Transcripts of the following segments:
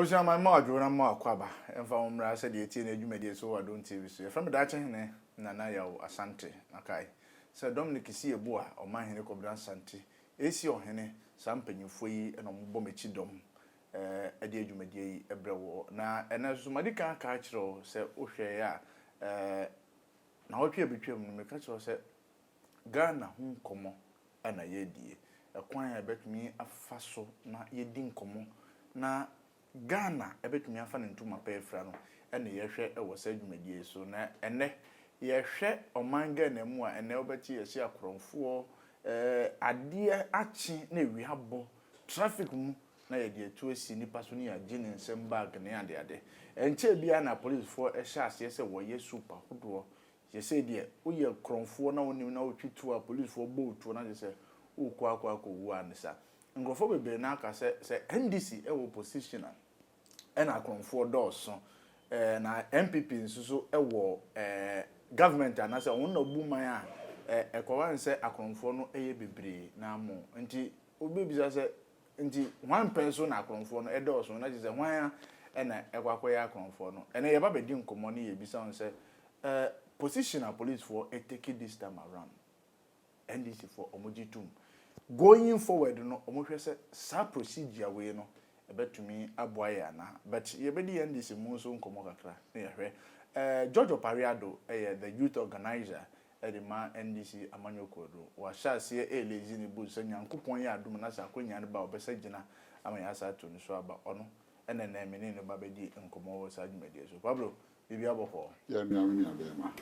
Ocean my mouth, when I'm more quaba, and from Rasa the Etee Addo so Addo TV. From the Dutch Nana Yao Asante, okay. Sir Dominic see a boa or my Hene Cobran Santi. AC or Hene, some penny free and on Bomechidom, a dear Jumedi, a brew. Now, and as Madican Catchro, said Oshea, now appear between the catcher said Ghana, whom come and a ye dear. A choir bet me a faso, not ye din come na Ghana ebetumi afa ne ntuma pefra no ene yehwe e wo sadwumadie so na ene yehwe omanga na mu a ene obeti yesi akoromfo ade achi na ewi abo traffic mu na ye de etu esi nipa so ne age ne nsem bag ne ade enche bia na police for e sha ase se wo ye super hodo ye say de wo ye koromfo na wonim na wotwitu a police for boat na je se wo kwa wu anisa ngrofo bebe na aka se NDC e wo position and a confor doors na MPP nsuso e wo government and as one no bu man a ekwan se akonfo no eye bebre na mo nti obebisa se nti one person na akonfo no e doors no na je se hwan na ekwakoya akonfo no ene ye ba bedi nkomo ne ye bisa on se position a police for take this time around NDC for omojitum going forward no omohwe se sa procedure we no ebetumi aboya na but ye bedi NDC mu so nkomo kakra na ye hwe George Opare Addo the youth organizer the man NDC amanyokodo wa sha se elezi ni bu se nyankopon ya adum na sa akonya ne ba obesa gina amanya sa to ni so aba ono ene na emene no ba bedi nkomo wo sa dwumadi so Pablo bibi aboko ya mi amini abema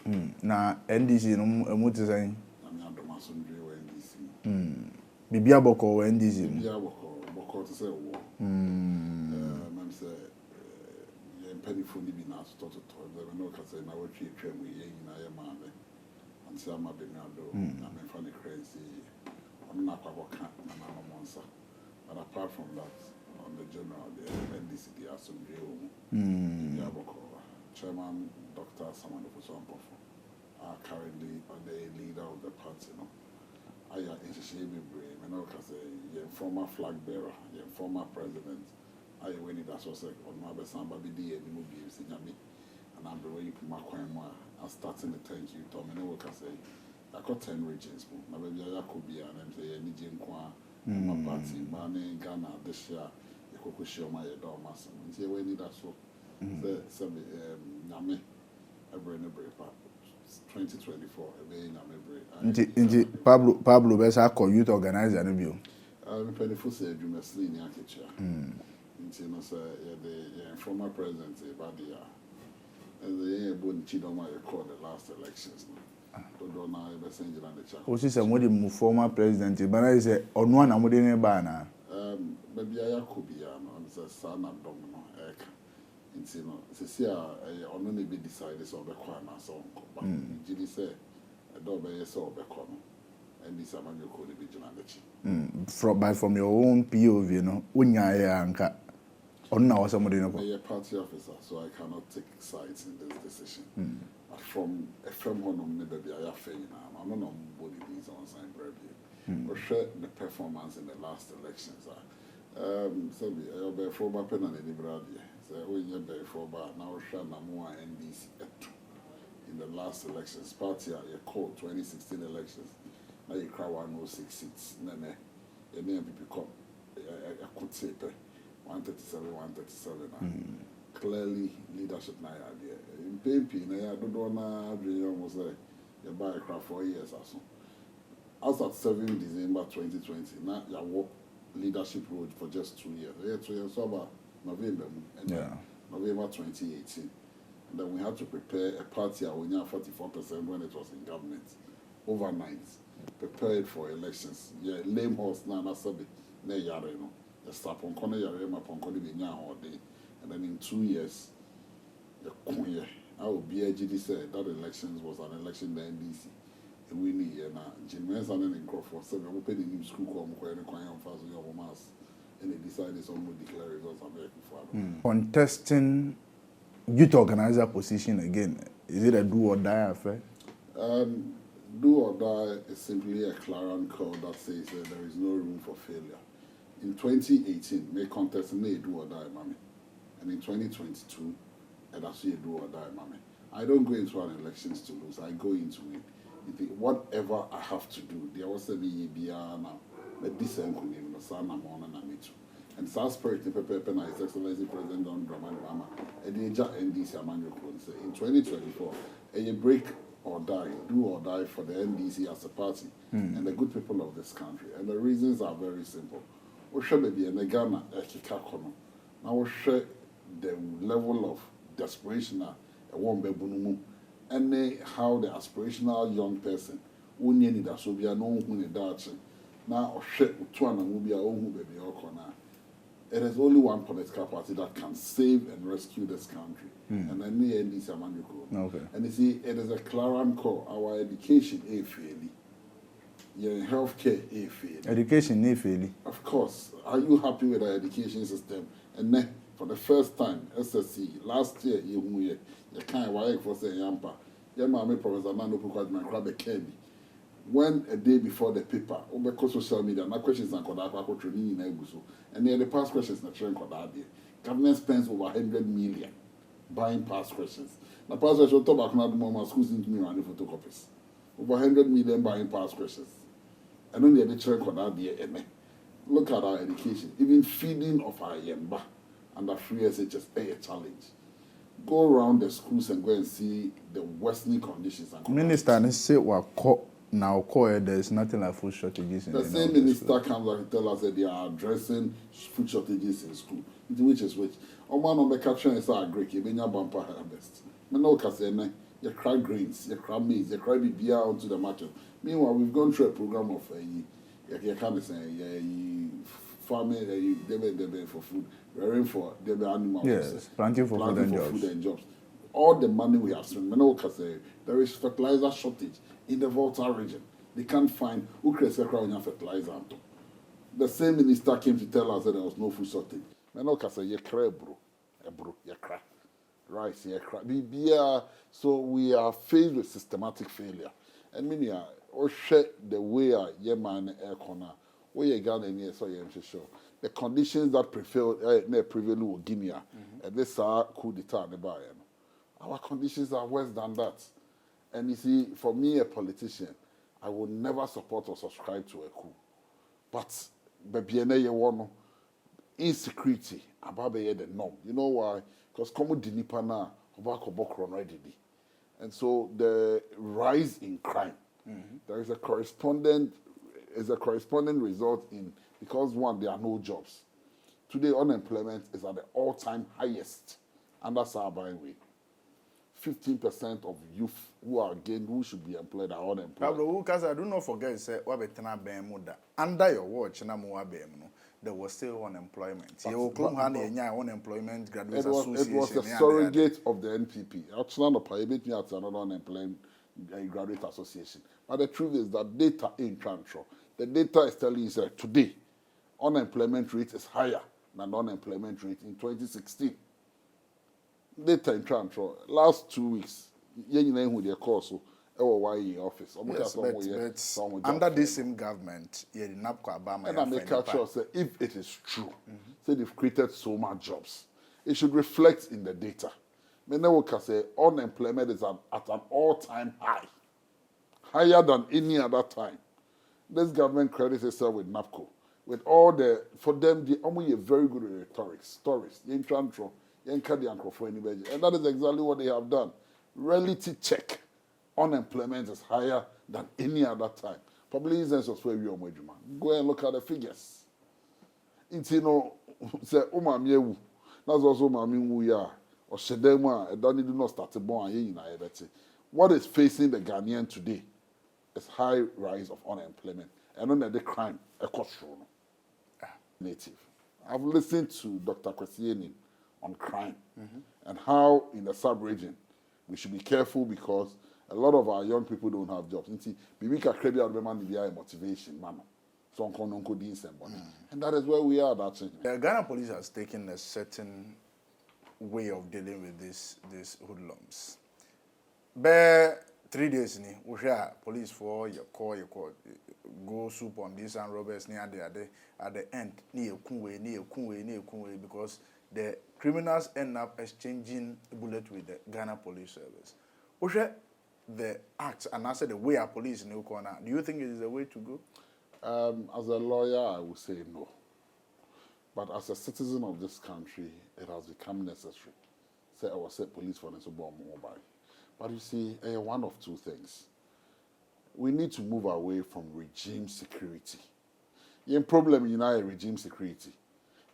na NDC no emuti san na adoma so ndwe wa NDC bibi aboko wa NDC bibi aboko to say wo mam say ye penifo ni bi na so to the no ka say na wo twetwa mu ye nyina ye maame anse ama be na do na me fa ne crazy on na kwa boka na na monsa but apart from that on the general the NDC the assembly bibi aboko Chairman Dr. Samano Pusompofo are currently the leader of the party. I am in brain. I know because former flag bearer, former president. I when it as was on my best and Baby and movie and I'm the way you put my coin. I'm starting to thank you, Tom. I know because I got 10 regions. Now maybe I could be an MCA, Nijin Kwa, my party, Mane, Ghana, this year, you could show my door mass. And say when it as well. The Name every 2024 nti Pablo besa call youth organizer no bio penifo say you must lean yakicha nti no say the former president Badia and the bon chidoma called the last elections to do na e be send the chat o say mo the former president but I say onu na mo de ne ba na baby ayakobia no say sana dom no eka nti no sesi a ono na be decide so be kwa na so nko jidi say do be yes so be kwa no and this amanyo ko le be jina ndachi from your own POV no unya ya anka ono na wasa mo de no ko a party officer so I cannot take sides in this decision but from honom ne baby ayafe na no no body these on sign brave but share the performance in the last elections so be former pen and the brother when you be for about now Shana NDC in the last elections party you called 2016 elections now you cry 106 seats nene your name become a could say 137 clearly leadership na idea in paper na I don't wanna dream almost like you buy a car 4 years or so as at 7 December 2020 now you walk leadership road for just 2 years 2 years so about November and November 2018. And then we had to prepare a party when you have 44% when it was in government. Overnight. Prepared for elections. Yeah, lame horse na sabi ne yare no. The stop on corner yare ma pon corner be nya all day. And then in 2 years the kunye I will be AGD said that elections was an election the NDC. And we need na Jimenez and then in Crawford said we open the new school come ko any kwan fast your mass. And they decided someone would declare results American for contesting youth organizer position again. Is it a do or die affair? Do or die is simply a clarion call that says that there is no room for failure. In 2018, may contest may do or die, mommy. And in 2022, and that's you do or die, mommy. I don't go into an elections to lose. I go into it. You think whatever I have to do, there was a now. But this ain't going to be son I'm on and I'm too. And South Spirit, Pepe, His Excellency President Don Dramani Mama, and the NDC Emmanuel say in 2024, a break or die, do or die for the NDC as a party and the good people of this country. And the reasons are very simple. We should be in Ghana, now we share the level of desperation that won't be bunumu, and how the aspirational young person who need that so be a no who need that now or share to an will be a own baby or corner. It is only one political party that can save and rescue this country, and then the NDC Emmanuel. Okay. And you see, it is a clarion call. Our education is failing. Your healthcare is failing. Education is failing. Of course. Are you happy with our education system? And then, for the first time, SSC, last year, you can't work for say Yampa. Your mommy, Professor Nando Pukwadman, Crabbe Kebi. When a day before the paper, because social media, now questions and Kodaka training in Eguso, and then the past questions na train Kodadi. Government spends over 100 million buying past questions. Now, past questions, talk about the moment schools into me running photocopies. Over 100 million buying past questions. And then the train Kodadi. Look at our education, even feeding of our Yemba under free SHS a challenge. Go around the schools and go and see the worsening conditions. And Minister, say what now there is nothing like food shortages in the same minister comes out and tell us that they are addressing food shortages in school. Which is which? Oman on the caption is our Greek, you bumper harvest. No casene, you cry grains, you cry maize, you cry beer onto the market. Meanwhile, we've gone through a program of you can't say farming, they for food, rearing for the animals. Yes, planting for food and jobs. All the money we have spent, there is fertilizer shortage in the Volta region. They can't find who creates fertilizer. The same minister came to tell us that there was no food shortage. Rice, so we are faced with systematic failure. And many are the way man air corner. Where you got any so you sure. The conditions that prevail with Guinea, and this are coup d'etat. Our conditions are worse than that. And you see, for me, a politician, I would never support or subscribe to a coup. But insecurity about the norm. You know why? Because common dinipana ready. And so the rise in crime, there is a corresponding result in, because one, there are no jobs. Today, unemployment is at the all-time highest, and that's our buying way. 15% of youth who should be employed are unemployed. Pablo, because I do not forget, under your watch, there was still unemployment. It was a surrogate of the NPP. It's another unemployment graduate association. But the truth is that data in control. The data is telling you that today, unemployment rate is higher than unemployment rate in 2016. Data in control. Last 2 weeks, you know who they call so. Office. Yes, but under this same government, and I make sure say if it is true, say they've created so much jobs, it should reflect in the data. Many workers say unemployment is at an all-time high, higher than any other time. This government credits itself with NAPCO, with all the, for them, they only very good rhetoric, stories, and that is exactly what they have done. Reality check. Unemployment is higher than any other time. Probably isn't just where we are. Go and look at the figures. It's say that's also we are. Or Shedema, don't do not start to born. What is facing the Ghanaian today is high rise of unemployment and on the crime, a cost native. I've listened to Dr. Kwesieni on crime and how in the sub-region we should be careful because a lot of our young people don't have jobs. Motivation, mama. And that is where we are. The Ghana police has taken a certain way of dealing with these hoodlums. But 3 days ni we hear police for your call go soup on these and robbers near at the end near kunwe because the criminals end up exchanging bullet with the Ghana Police Service. We hear the act and answer the way our police in the corner. Do you think it is the way to go? As a lawyer, I would say no. But as a citizen of this country, it has become necessary. Say I was police for the mobile. But you see, one of two things. We need to move away from regime security. The problem in our regime security.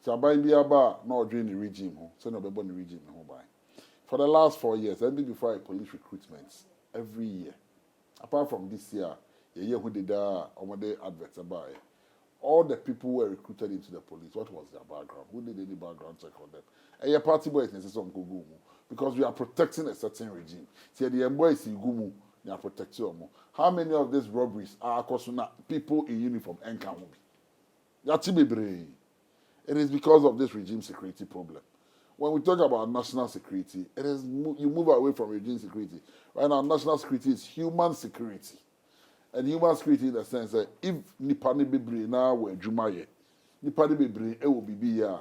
So I be about not during the regime, so no be the regime for the last 4 years, and before a police recruitments every year. Apart from this year, the year who did adverts about it. All the people who were recruited into the police, what was their background? Who did any background check on them? And your party boys necessarily go because we are protecting a certain regime. See, the boys in Gumu, they are protecting them. How many of these robberies are causing people in uniform and can be? It is because of this regime security problem. When we talk about national security, it is you move away from regime security. Right now, national security is human security. And human security in the sense that if Nipani Bibri now were Jumaye, Nipani Bibri, it will be here.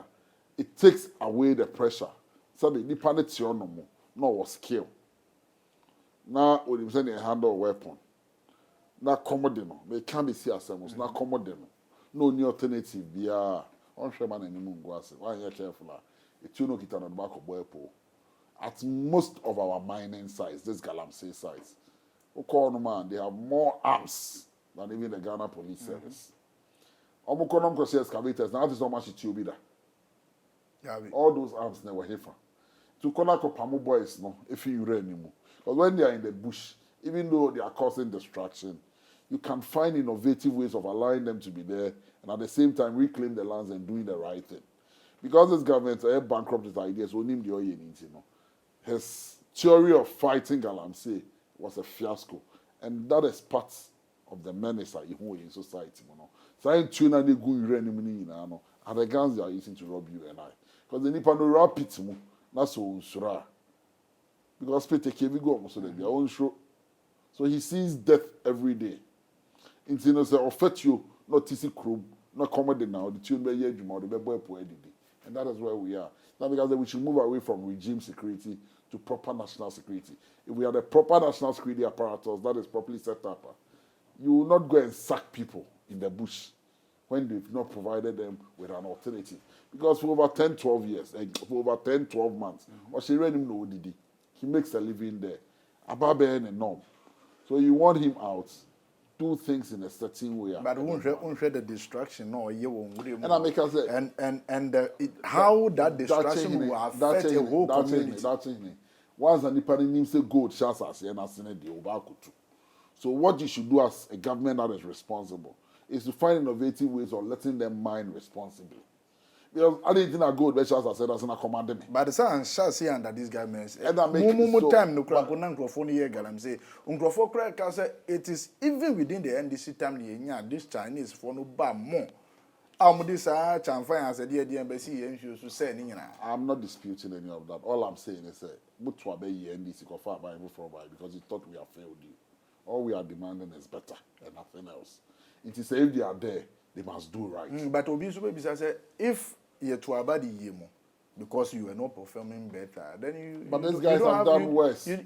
It takes away the pressure. So the Nipani Tionomo, no was skill. Now, when you send a handle weapon, now commodino, they can't be see ourselves, now commodino. No new alternative, yeah. On Sherman and Munguasi, why are you careful? It's you know, get on the back of Wepo. At most of our mining sites, this Galamsey sites, man, they have more arms than even the Ghana Police Service. Omukonom Kosi excavators, now this is how much it will be there. All those arms never here. To Konako Pamu boys, no, if you anymore. Because when they are in the bush, even though they are causing destruction, you can find innovative ways of allowing them to be there and at the same time reclaim the lands and doing the right thing. Because this government bankrupt his ideas, so name the oil in it, his theory of fighting Galamsey was a fiasco. And that is part of the menace in society. So I tune and they go and the guns they are using to rob you and I. Because the Nippon rap it, that's so sura. Because Peter Kevi go so their own show. So he sees death every day. It's you know, say, affect you, not TC Chrome, not comedy now, the tune by Yejuma, the boy poet. And that is where we are. Now, because we should move away from regime security to proper national security. If we have a proper national security apparatus that is properly set up, you will not go and sack people in the bush when they've not provided them with an alternative. Because for over 10, 12 years, for over 10, 12 months, or she read him no Didi. He makes a living there. Ababe and norm. So you want him out, do things in a certain way. But won't the destruction no you won't. And I make us say how that destruction will affect the whole community. That's it. Once an Nipani say gold shots as and as the Obakutu. So what you should do as a government that is responsible is to find innovative ways of letting them mine responsibly. Because I didn't think gold shots as said as an command. But the sun shall see under these governments. And I make more time no crack on microphone here, Galam say, Uncrophone crack say it is even within the NDC time this Chinese for no bam more. I'm not disputing any of that. All I'm saying is that Mutwa be NDC go far by because he thought we have failed you. All we are demanding is better and nothing else. It is if they are there, they must do right. But Obi Sube say if you to abadi yemo because you are not performing better, then you. But these guys have done worse. You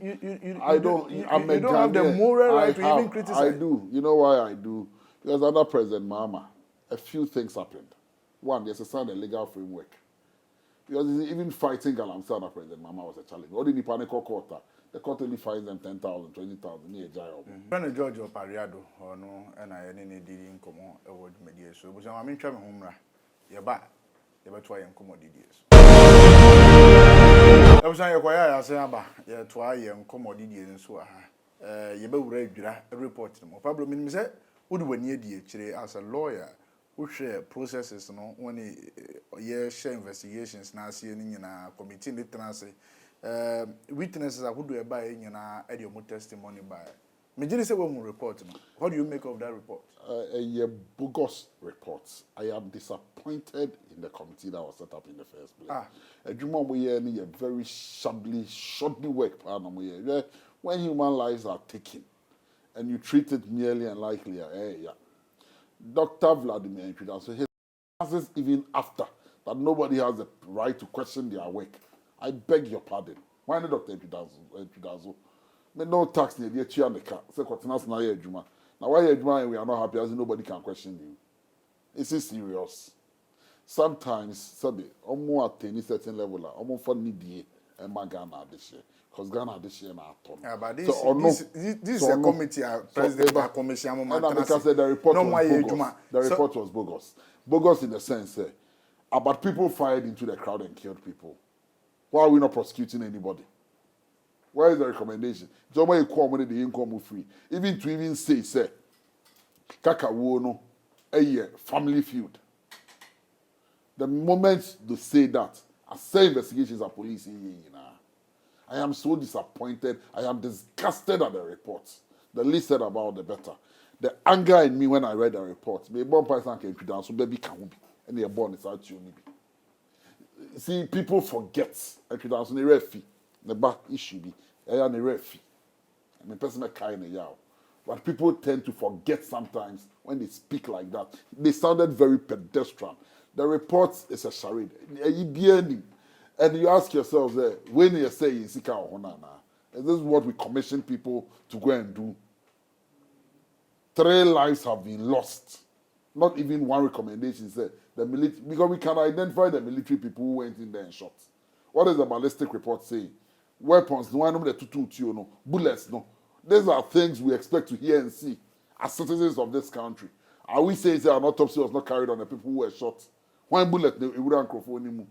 don't have the moral right to even criticize. I do. You know why I do? Because under President Mahama, a few things happened. One, there's a sound a legal framework. Because even fighting Galamsey under President Mahama was a challenge. What did the panic court? The court only fines them 10,000, 20,000 near job. When the judge of Opare Addo or no, and I didn't come on award media. So, but I'm in trouble home. You're back. You're about to incommodate. I was saying, I say, you're try and commodity and so you better report them. Problem in me said, would when you as a lawyer, who share processes no when share investigations now seeing in a committee literacy. Witnesses are who do buy in your testimony by. Majority say when we report. What do you make of that report? A bogus report. I am disappointed in the committee that was set up in the first place. A Juma we a very shoddy work. When human lives are taken and you treat it merely and likely, Dr. Vladimir Etee, so his answers even after that nobody has the right to question their work. I beg your pardon. Why not Dr. Etee? Me no tax near the chair and the car. Say Kotinas na ye juma. Now why ye juma and we are not happy as nobody can question you. Is it serious? Sometimes, sabi, omo attain a certain level, omo for need and Ghana this year. Because Ghana this year na aton. Yeah, but this, so, this is a committee, president of commission. And because the report was bogus. The report was bogus. Bogus in the sense, about people fired into the crowd and killed people. Why are we not prosecuting anybody? Where is the recommendation? Somebody call money the income free. Even to even say, Kaka wono, family feud. The moment they say that, I say investigations are police I am so disappointed. I am disgusted at the report. The least said about the better. The anger in me when I read the report. Me born person can down so baby can be and they are born is out you. See, people forget. I could answer the refi. The back issue be I am a refi. I mean, person kind of yaw. But people tend to forget sometimes when they speak like that. They sounded very pedestrian. The report is a charade. And you ask yourselves, when you say is this what we commission people to go and do? 3 lives have been lost. Not even one recommendation said the military, because we can identify the military people who went in there and shot. What is the ballistic report saying? Weapons, no, bullets, no. These are things we expect to hear and see as citizens of this country. Are we saying that an autopsy was not carried on the people who were shot? One bullet, it wouldn't crow anymore.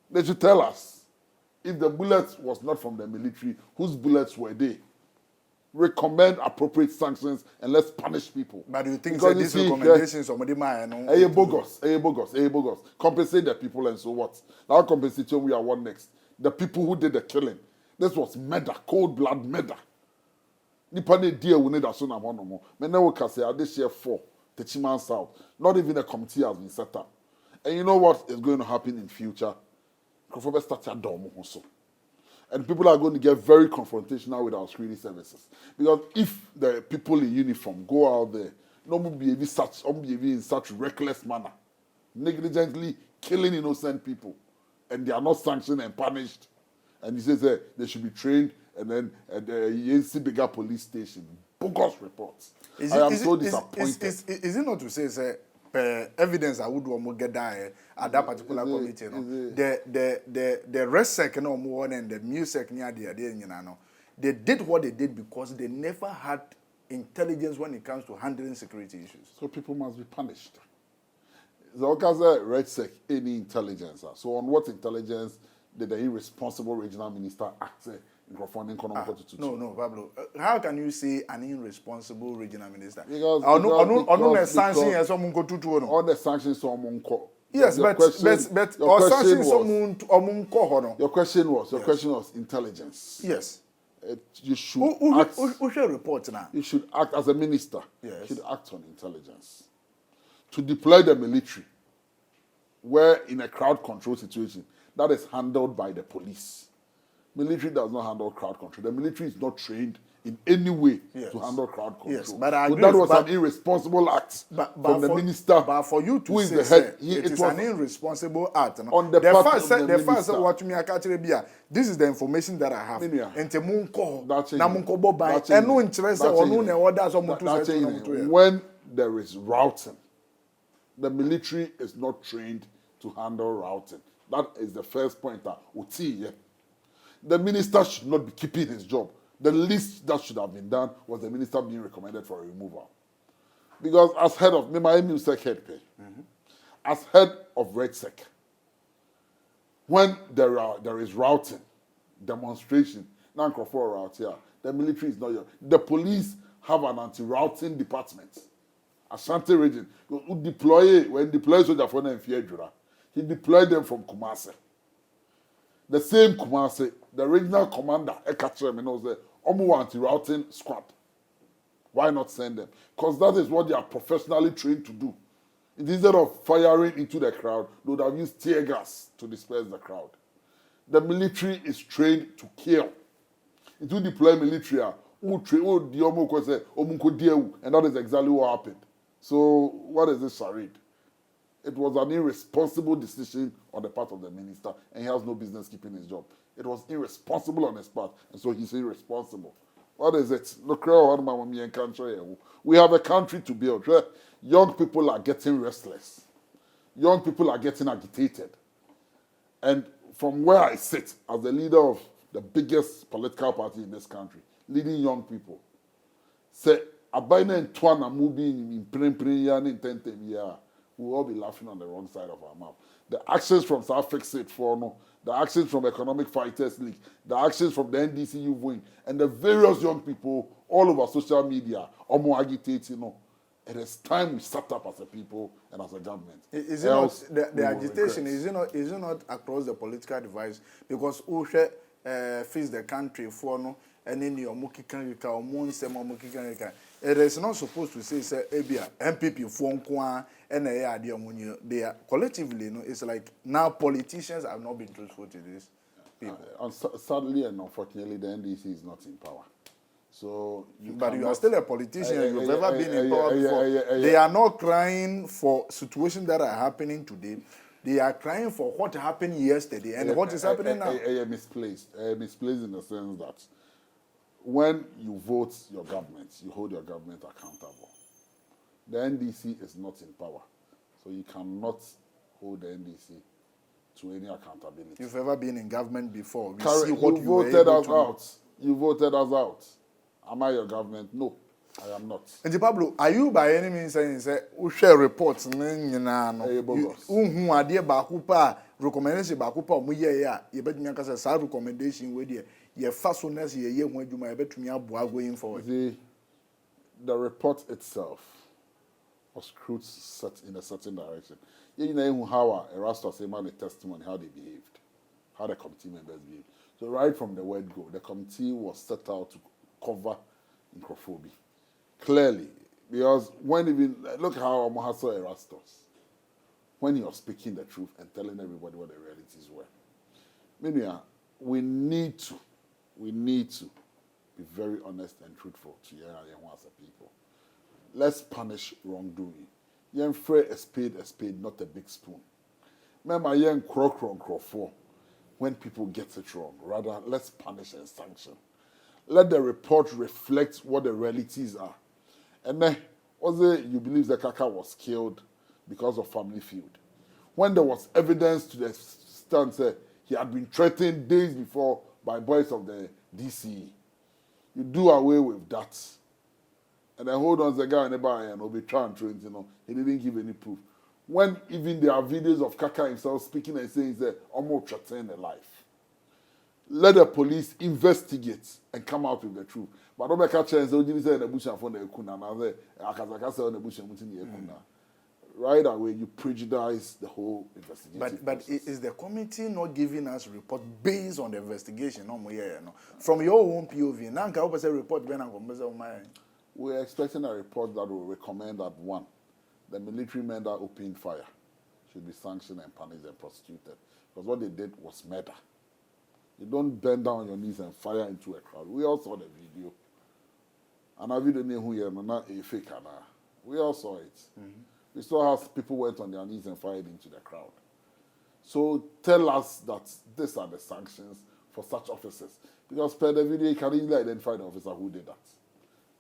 They should tell us if the bullet was not from the military, whose bullets were they? Recommend appropriate sanctions and let's punish people. But do you think that these recommendations somebody might know? Bogus. Compensate the people and so what? Now compensation we are one next. The people who did the killing. This was murder, cold blood murder. Nipa ne dear we need as soon as one more. Me now can say this year 4, Techiman South. Not even a committee has been set up. And you know what is going to happen in future? And people are going to get very confrontational with our security services. Because if the people in uniform go out there, no one behave in such reckless manner, negligently killing innocent people, and they are not sanctioned and punished. And he says they should be trained and then at the ENC bigger police station. Bogus reports. I am so disappointed. Is it not to say, evidence I would want to get there at that particular committee? The RESEC no more and the music near the they did what they did because they never had intelligence when it comes to handling security issues. So people must be punished. The Okaza RESEC any intelligence. So on what intelligence did the irresponsible regional minister act in confronting economic No, Pablo. How can you say an irresponsible regional minister? Because all the sanctions someone go. Yes, but or sanctions someone Your question was intelligence. Yes. You should act. Who should report now? You should act as a minister. Yes. You should act on intelligence. To deploy the military, where in a crowd control situation, that is handled by the police. Military does not handle crowd control. The military is not trained in any way to handle crowd control. Yes, but I agree, that was an irresponsible act from the minister. But for you to say the head, it is an irresponsible act. On the part of the minister. What me I catch this is the information that I have. When there is routing, the military is not trained to handle routing. That is the first point. The minister should not be keeping his job. The least that should have been done was the minister being recommended for a removal. Because as head of as head of REDSEC, when there is routing, demonstration, non-conform route here, the military is not here. The police have an anti-routing department. Ashanti region, who deploy soldiers for them in Fiedra. He deployed them from Kumasi. The same Kumasi, the regional commander, Ekachem, knows the Omu anti-routing squad. Why not send them? Because that is what they are professionally trained to do. Instead of firing into the crowd, they would have used tear gas to disperse the crowd. The military is trained to kill. It will deploy military. And that is exactly what happened. So what is this charade? It was an irresponsible decision on the part of the minister, and he has no business keeping his job. It was irresponsible on his part, and so he's irresponsible. What is it? We have a country to build. Young people are getting restless. Young people are getting agitated. And from where I sit, as the leader of the biggest political party in this country, leading young people, say, Abaina and Twana moving in Prem in 10 years, we will all be laughing on the wrong side of our mouth. The actions from South Fixate Forum, the actions from Economic Fighters League, the actions from the NDC Youth Wing, and the various young people all over social media, more agitating. It is time we sat up as a people and as a government. Is it not the agitation? Is it not across the political divide? Because Ushe face the country for no and then your muki kanrika or muki kanrika. It is not supposed to say Abia MPP for and they are collectively. It's like now politicians have not been truthful to this people. Sadly and unfortunately, the NDC is not in power. So you are still a politician. You've ever been in power before. They are not crying for situations that are happening today. They are crying for what happened yesterday and what is happening now. Misplaced in the sense that when you vote your government, you hold your government accountable. The NDC is not in power, so you cannot hold the NDC to any accountability. You've ever been in government before. See what you voted us out. You voted us out. Am I your government? No, I am not. And Pablo, are you by any means saying we share reports? Recommendation bakupa you bet me recommendation where ye fastness ye when you might bet me going forward. The report itself was screwed set in a certain direction. You know how Erastus Eman testimony, how they behaved, how the committee members behaved. So right from the word go, the committee was set out to cover microphobia. Clearly, because when even look how Omohaso Erastus, when he was speaking the truth and telling everybody what the realities were. Maybe we need to be very honest and truthful to you as a people. Let's punish wrongdoing. Yen free a spade, not a big spoon. Remember, yen crow for when people get it wrong. Rather, let's punish and sanction. Let the report reflect what the realities are. And then, also, you believe that Kaka was killed because of family feud. When there was evidence to the stand, he had been threatened days before by boys of the DCE. You do away with that. And then hold on the guy in the bar and will be trying to, he didn't give any proof. When even there are videos of Kaka himself speaking and saying that almost threatening the life. Let the police investigate and come out with the truth. But don't make a chance to say the bush and phone the kuna on the bush and right away you prejudice the whole investigation. But is the committee not giving us report based on the investigation? From your own POV, now can I say report we're expecting a report that will recommend that one, the military men that opened fire should be sanctioned and punished and prosecuted. Because what they did was murder. You don't bend down on your knees and fire into a crowd. We all saw the video. And I video who you not a fake. We all saw it. Mm-hmm. We saw how people went on their knees and fired into the crowd. So tell us that these are the sanctions for such officers. Because per the video, you can easily identify the officer who did that.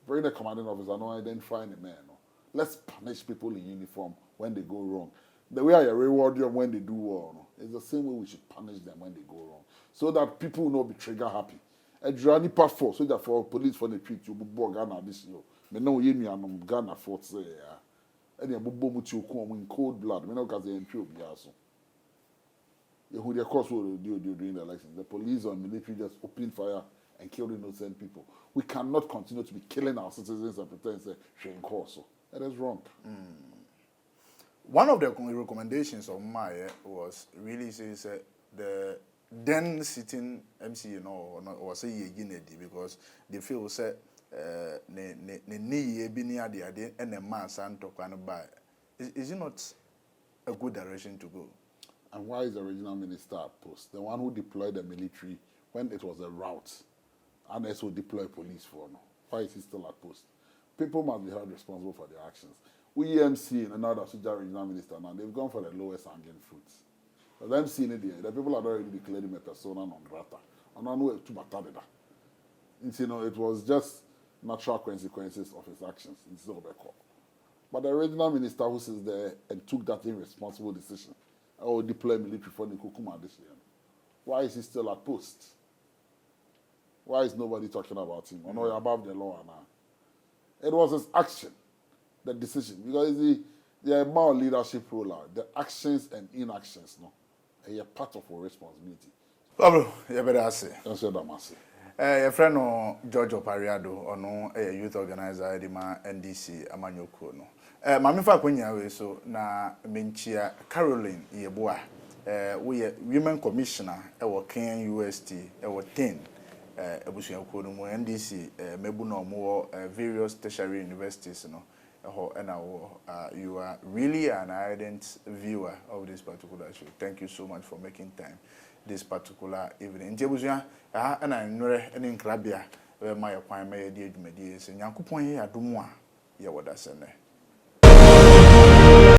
Bring the commanding officer, no identifying the man. No. Let's punish people in uniform when they go wrong. The way I reward them when they do well, no, it's the same way we should punish them when they go wrong. So that people will not be trigger happy. A journey part for so that for police for the treat you book Ghana this year. Me know you and Ghana fort say and you book you come in cold blood. Me know because they entry be also. You who the course will do during the election. The police or military just open fire and kill innocent people. We cannot continue to be killing our citizens and pretend say shame course. That is wrong. One of the recommendations of Maya was really says the then sitting MC, or say Yeginedi, because they feel say ne knee be near the idea and a man santo kind of buy. Is it not a good direction to go? And why is the regional minister at post? The one who deployed the military when it was a rout and also deploy police for no. Why is he still at post? People must be held responsible for their actions. We EMC and another Suja regional minister now, they've gone for the lowest hanging fruits. But them seeing it there, the people had already declared him a persona non grata. And I know to battle that. You know, it was just natural consequences of his actions instead of a call. But the regional minister who sits there and took that irresponsible decision, deploy military for the Kukuma this year. Why is he still at post? Why is nobody talking about him? Or no, you're above the law now. It was his action, the decision. Because the amount of leadership role, the actions and inactions, no, are a part of our responsibility. Pablo, you better say. That's what I'm saying. Your friend George Opare Addo Ono a youth organizer di ma NDC amanyoko no. Mami fa kwanya we so na menchia Caroline Yeboa we women commissioner e wo Kenya UST e wo 10 ebusuanko no mu NDC mebu no mo various tertiary universities no you are really an ardent viewer of this particular show. Thank you so much for making time this particular evening. Ntibusuan na nnore ene nkrabia we ma yakwan ma ye di adwumadi se nyankopon ye adomu a ye woda sene.